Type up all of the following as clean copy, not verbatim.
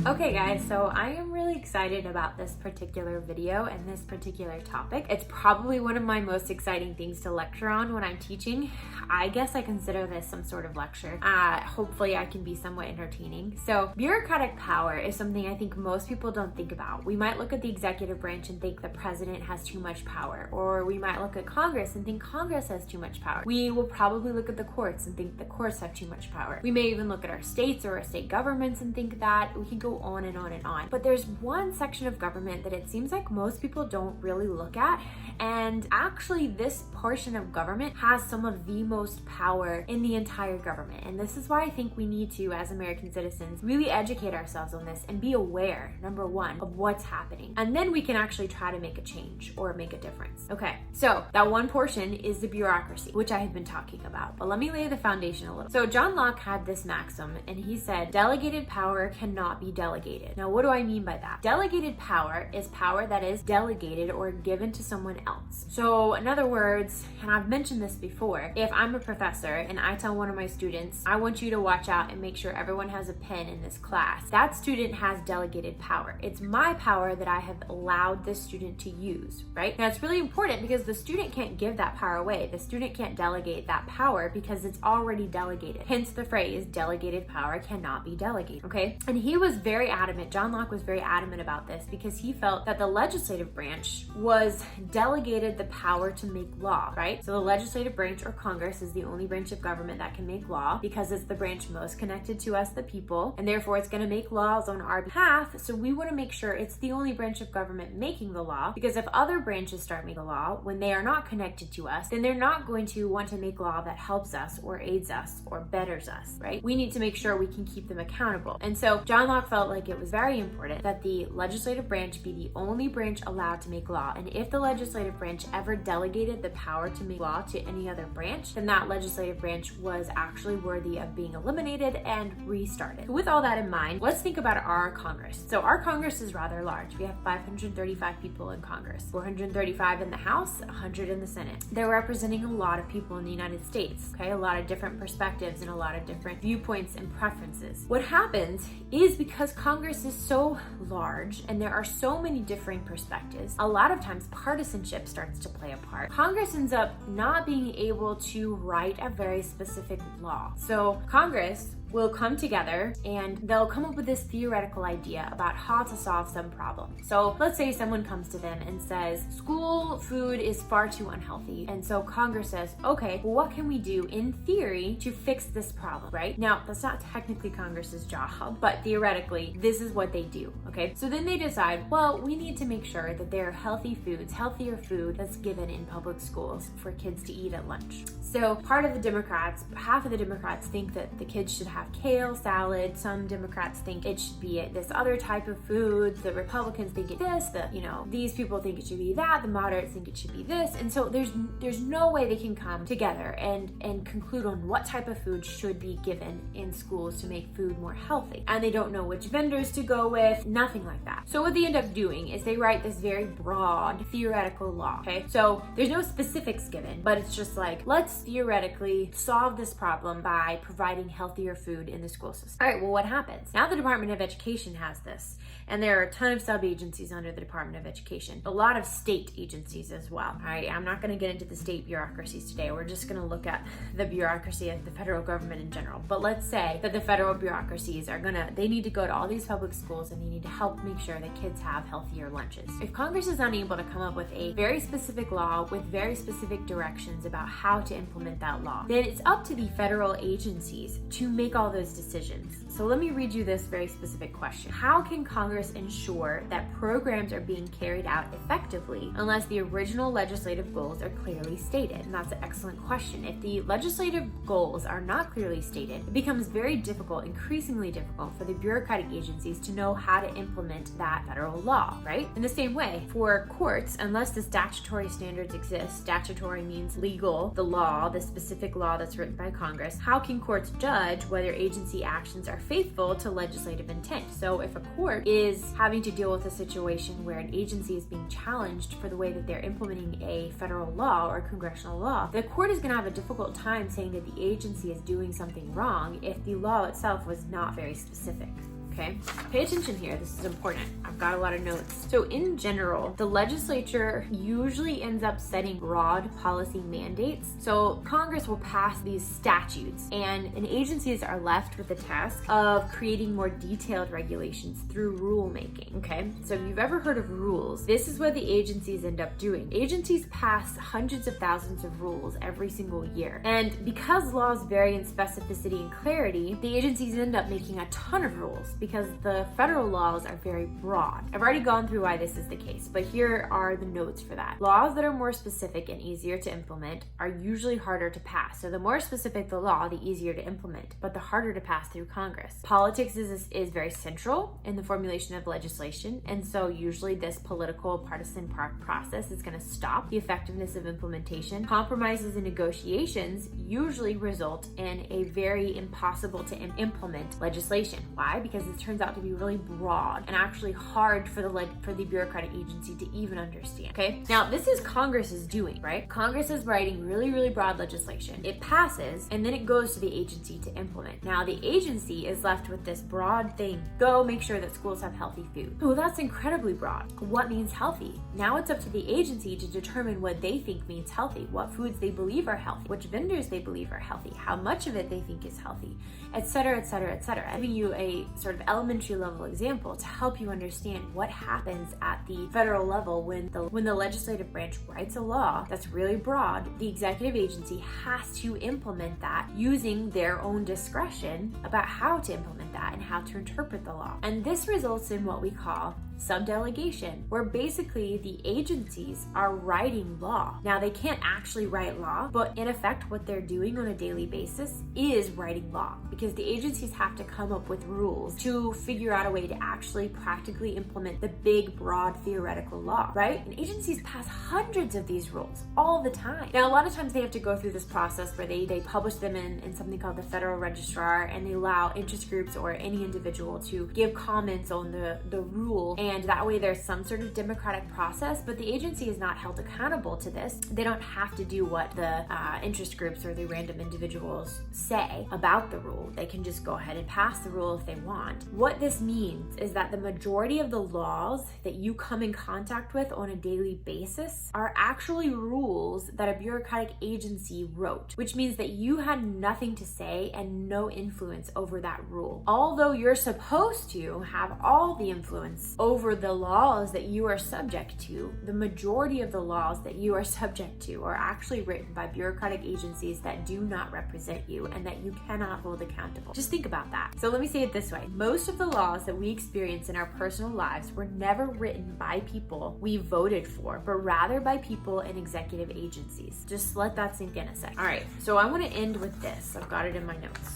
Okay guys, so I am really excited about this particular video and this particular topic. It's probably one of my most exciting things to lecture on when I'm teaching. I guess I consider this some sort of lecture. Hopefully I can be somewhat entertaining. So bureaucratic power is something I think most people don't think about. We might look at the executive branch and think the president has too much power, or we might look at Congress and think Congress has too much power. We will probably look at the courts and think the courts have too much power. We may even look at our states or our state governments and think that. We can go on and on and on. But there's one section of government that it seems like most people don't really look at, and actually this portion of government has some of the most power in the entire government. And this is why I think we need to, as American citizens, really educate ourselves on this and be aware, number one, of what's happening. And then we can actually try to make a change or make a difference. Okay, so that one portion is the bureaucracy, which I have been talking about. But let me lay the foundation a little. So John Locke had this maxim, and he said, delegated power cannot be delegated. Now, what do I mean by that? Delegated power is power that is delegated or given to someone else. So in other words, and I've mentioned this before, if I'm a professor and I tell one of my students, I want you to watch out and make sure everyone has a pen in this class, that student has delegated power. It's my power that I have allowed this student to use, right? Now it's really important because the student can't give that power away. The student can't delegate that power because it's already delegated. Hence the phrase, delegated power cannot be delegated, okay? And he was very adamant, John Locke was very adamant about this because he felt that the legislative branch was delegated the power to make law, right? So the legislative branch or Congress is the only branch of government that can make law because it's the branch most connected to us, the people, and therefore it's gonna make laws on our behalf. So we wanna make sure it's the only branch of government making the law, because if other branches start making the law when they are not connected to us, then they're not going to want to make law that helps us or aids us or betters us, right? We need to make sure we can keep them accountable. And so John Locke felt like it was very important that the legislative branch be the only branch allowed to make law. And if the legislative branch ever delegated the power to make law to any other branch, then that legislative branch was actually worthy of being eliminated and restarted. So with all that in mind, let's think about our Congress. So our Congress is rather large. We have 535 people in Congress, 435 in the House, 100 in the Senate. They're representing a lot of people in the United States, okay? A lot of different perspectives and a lot of different viewpoints and preferences. What happens is because Congress is so large and there are so many differing perspectives, a lot of times partisanship starts to play a part. Congress ends up not being able to write a very specific law. So Congress will come together and they'll come up with this theoretical idea about how to solve some problem. So let's say someone comes to them and says, school food is far too unhealthy. And so Congress says, okay, well, what can we do in theory to fix this problem, right? Now, that's not technically Congress's job, but theoretically, this is what they do, okay? So then they decide, well, we need to make sure that there are healthy foods, healthier food that's given in public schools for kids to eat at lunch. So part of the Democrats, half of the Democrats think that the kids should have kale salad. Some Democrats think it should be this other type of food. The Republicans think it's this, these people think it should be that, the moderates think it should be this. And so there's no way they can come together and conclude on what type of food should be given in schools to make food more healthy. And they don't know which vendors to go with, nothing like that. So what they end up doing is they write this very broad theoretical law, okay? So there's no specifics given, but it's just like, let's theoretically solve this problem by providing healthier food in the school system. All right, well, what happens? Now the Department of Education has this, and there are a ton of sub-agencies under the Department of Education, a lot of state agencies as well. All right, I'm not gonna get into the state bureaucracies today. We're just gonna look at the bureaucracy of the federal government in general. But let's say that the federal bureaucracies they need to go to all these public schools and they need to help make sure that kids have healthier lunches. If Congress is unable to come up with a very specific law with very specific directions about how to implement that law, then it's up to the federal agencies to make all those decisions. So let me read you this very specific question. How can Congress ensure that programs are being carried out effectively unless the original legislative goals are clearly stated? And that's an excellent question. If the legislative goals are not clearly stated, it becomes very difficult, increasingly difficult for the bureaucratic agencies to know how to implement that federal law, right? In the same way, for courts, unless the statutory standards exist, statutory means legal, the law, the specific law that's written by Congress, how can courts judge whether agency actions are faithful to legislative intent? So if a court is having to deal with a situation where an agency is being challenged for the way that they're implementing a federal law or congressional law, the court is going to have a difficult time saying that the agency is doing something wrong if the law itself was not very specific. okay? Pay attention here, this is important. I've got a lot of notes. So in general, the legislature usually ends up setting broad policy mandates. So Congress will pass these statutes, and agencies are left with the task of creating more detailed regulations through rulemaking, okay? So if you've ever heard of rules, this is what the agencies end up doing. Agencies pass hundreds of thousands of rules every single year. And because laws vary in specificity and clarity, the agencies end up making a ton of rules because the federal laws are very broad. I've already gone through why this is the case, but here are the notes for that. Laws that are more specific and easier to implement are usually harder to pass. So the more specific the law, the easier to implement, but the harder to pass through Congress. Politics is very central in the formulation of legislation, and so usually this political partisan process is going to stop the effectiveness of implementation. Compromises and negotiations usually result in a very impossible to implement legislation. Why? Because it turns out to be really broad and actually hard for the bureaucratic agency to even understand. Okay, now this is Congress's doing, right? Congress is writing really, really broad legislation. It passes, and then it goes to the agency to implement. Now the agency is left with this broad thing: go make sure that schools have healthy food. Oh, that's incredibly broad. What means healthy? Now it's up to the agency to determine what they think means healthy, what foods they believe are healthy, which vendors they believe are healthy, how much of it they think is healthy, etc., etc., etc. I'm giving you a sort of elementary level example to help you understand what happens at the federal level when the legislative branch writes a law that's really broad. The executive agency has to implement that using their own discretion about how to implement that and how to interpret the law. And this results in what we call subdelegation, where basically the agencies are writing law. Now they can't actually write law, but in effect what they're doing on a daily basis is writing law, because the agencies have to come up with rules to figure out a way to actually practically implement the big, broad theoretical law, right? And agencies pass hundreds of these rules all the time. Now a lot of times they have to go through this process where they publish them in something called the Federal Registrar, and they allow interest groups or any individual to give comments on the rule, and that way there's some sort of democratic process, but the agency is not held accountable to this. They don't have to do what the interest groups or the random individuals say about the rule. They can just go ahead and pass the rule if they want. What this means is that the majority of the laws that you come in contact with on a daily basis are actually rules that a bureaucratic agency wrote, which means that you had nothing to say and no influence over that rule. Although you're supposed to have all the influence over the laws that you are subject to, the majority of the laws that you are subject to are actually written by bureaucratic agencies that do not represent you and that you cannot hold accountable. Just think about that. So let me say it this way. Most of the laws that we experience in our personal lives were never written by people we voted for, but rather by people in executive agencies. Just let that sink in a sec. All right, so I want to end with this. I've got it in my notes.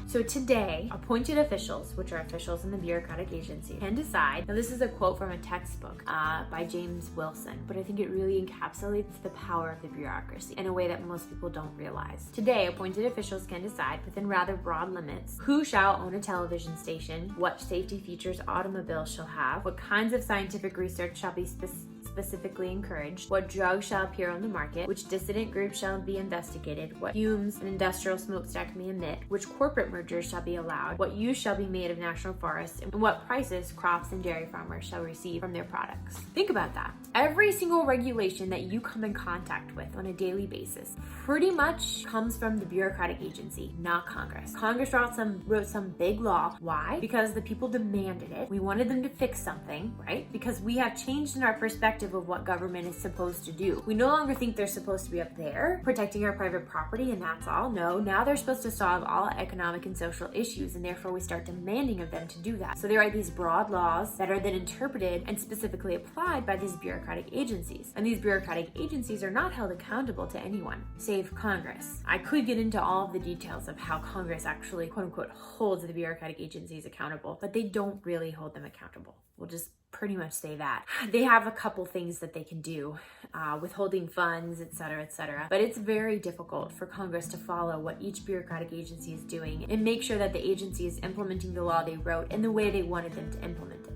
So today, appointed officials, which are officials in the bureaucratic agency, can decide. Now this is a quote from a textbook by James Wilson, but I think it really encapsulates the power of the bureaucracy in a way that most people don't realize. Today, appointed officials can decide within rather broad limits who shall own a television station, what safety features automobiles shall have, what kinds of scientific research shall be specifically encouraged, what drugs shall appear on the market, which dissident groups shall be investigated, what fumes an industrial smokestack may emit, which corporate mergers shall be allowed, what use shall be made of national forests, and what prices crops and dairy farmers shall receive from their products. Think about that. Every single regulation that you come in contact with on a daily basis pretty much comes from the bureaucratic agency, not Congress. Congress wrote some big law. Why? Because the people demanded it. We wanted them to fix something, right? Because we have changed in our perspective of what government is supposed to do. We no longer think they're supposed to be up there protecting our private property and that's all. No, now they're supposed to solve all economic and social issues, and therefore we start demanding of them to do that. So they write these broad laws that are then interpreted and specifically applied by these bureaucratic agencies. And these bureaucratic agencies are not held accountable to anyone, save Congress. I could get into all of the details of how Congress actually, quote unquote, holds the bureaucratic agencies accountable, but they don't really hold them accountable. We'll just pretty much say that. They have a couple things that they can do, withholding funds, etc., etc. But it's very difficult for Congress to follow what each bureaucratic agency is doing and make sure that the agency is implementing the law they wrote in the way they wanted them to implement it.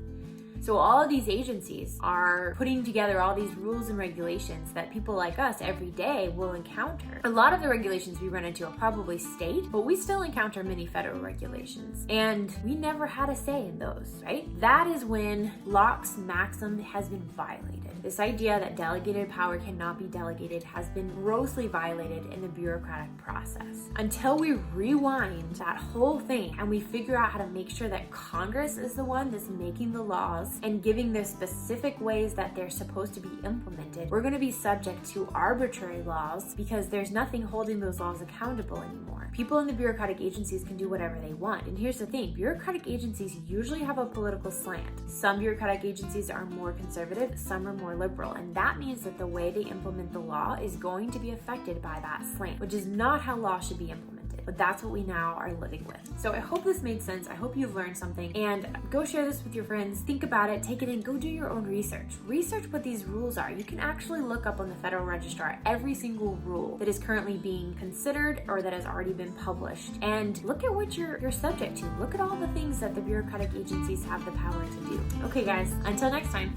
So all of these agencies are putting together all these rules and regulations that people like us every day will encounter. A lot of the regulations we run into are probably state, but we still encounter many federal regulations. And we never had a say in those, right? That is when Locke's maxim has been violated. This idea that delegated power cannot be delegated has been grossly violated in the bureaucratic process. Until we rewind that whole thing and we figure out how to make sure that Congress is the one that's making the laws and giving the specific ways that they're supposed to be implemented, we're going to be subject to arbitrary laws because there's nothing holding those laws accountable anymore. People in the bureaucratic agencies can do whatever they want. And here's the thing, bureaucratic agencies usually have a political slant. Some bureaucratic agencies are more conservative, some are more liberal, and that means that the way they implement the law is going to be affected by that slant, which is not how law should be implemented. But that's what we now are living with. So I hope this made sense. I hope you've learned something, and go share this with your friends. Think about it, take it in, go do your own research. Research what these rules are. You can actually look up on the Federal Register every single rule that is currently being considered or that has already been published, and look at what you're subject to. Look at all the things that the bureaucratic agencies have the power to do. Okay guys, until next time.